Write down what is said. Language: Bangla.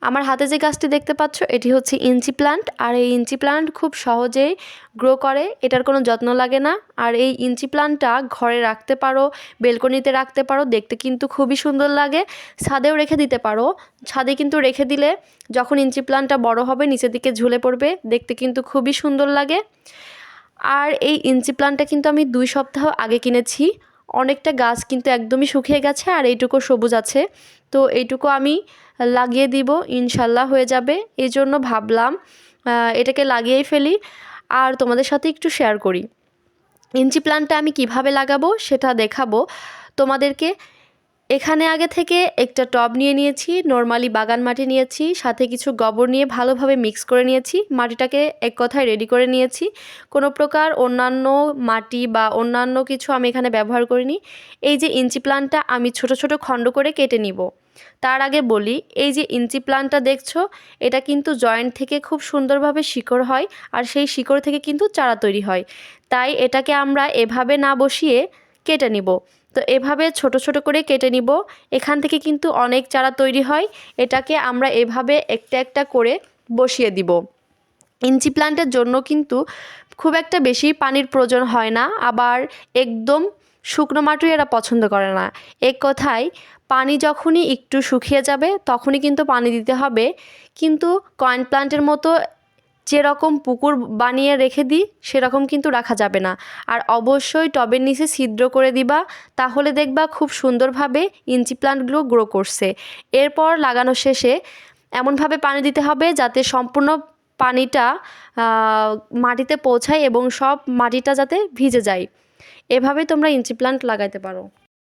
আমার হাতে যে গাছটি দেখতে পাচ্ছ এটি হচ্ছে ইঞ্চি প্লান্ট। আর এই ইঞ্চি প্লান্ট খুব সহজেই গ্রো করে, এটার কোনো যত্ন লাগে না। আর এই ইঞ্চি প্লান্টটা ঘরে রাখতে পারো, বেলকনিতে রাখতে পারো, দেখতে কিন্তু খুবই সুন্দর লাগে। ছাদেও রেখে দিতে পারো, ছাদে কিন্তু রেখে দিলে যখন ইঞ্চি প্লান্টটা বড় হবে নিচের দিকে ঝুলে পড়বে, দেখতে কিন্তু খুবই সুন্দর লাগে। আর এই ইঞ্চি প্লান্টটা কিন্তু আমি 2 সপ্তাহ আগে কিনেছি। অনেকটা গাছ কিন্তু একদমই শুকিয়ে গেছে আর এইটুকু সবুজ আছে, তো এইটুকু আমি লাগিয়ে দিব, ইনশাল্লাহ হয়ে যাবে। এই জন্য ভাবলাম এটাকে লাগিয়েই ফেলি আর তোমাদের সাথে একটু শেয়ার করি। ইঞ্চি প্লান্টটা আমি কিভাবে লাগাবো সেটা দেখাবো তোমাদেরকে। এখানে আগে থেকে একটা টব নিয়ে নিয়েছি, নর্মালি বাগান মাটি নিয়েছি, সাথে কিছু গোবর নিয়ে ভালোভাবে মিক্স করে নিয়েছি। মাটিটাকে এক কথায় রেডি করে নিয়েছি, কোনো প্রকার অন্যান্য মাটি বা অন্যান্য কিছু আমি এখানে ব্যবহার করিনি। এই যে ইঞ্চি প্লান্টটা আমি ছোট ছোট খণ্ড করে কেটে নিব। তার আগে বলি, এই যে ইঞ্চি প্লান্টটা দেখছো এটা কিন্তু জয়েন্ট থেকে খুব সুন্দরভাবে শিকড় হয়, আর সেই শিকড় থেকে কিন্তু চারা তৈরি হয়। তাই এটাকে আমরা এভাবে না বসিয়ে কেটে নিব। তো এভাবে ছোট ছোট করে কেটে নিব, এখান থেকে কিন্তু অনেক চারা তৈরি হয়। এটাকে আমরা এভাবে একটা একটা করে বসিয়ে দিব। ইঞ্চি প্লান্টের জন্য কিন্তু খুব একটা বেশি পানির প্রয়োজন হয় না, আবার একদম শুকনো মাটি এরা পছন্দ করে না। এক কথায় পানি যখনই একটু শুকিয়ে যাবে তখনই কিন্তু পানি দিতে হবে। কিন্তু কয়েন প্লান্টের মতো যেরকম পুকুর বানিয়ে রেখে দিই সেরকম কিন্তু রাখা যাবে না। আর অবশ্যই টবের নিচে ছিদ্র করে দিবা, তাহলে দেখবা খুব সুন্দরভাবে ইঞ্চি প্লান্টগুলো গ্রো করছে। এরপর লাগানো শেষে এমনভাবে পানি দিতে হবে যাতে সম্পূর্ণ পানিটা মাটিতে পৌঁছায় এবং সব মাটিটা যাতে ভিজে যায়। এভাবেই তোমরা ইঞ্চি প্লান্ট লাগাইতে পারো।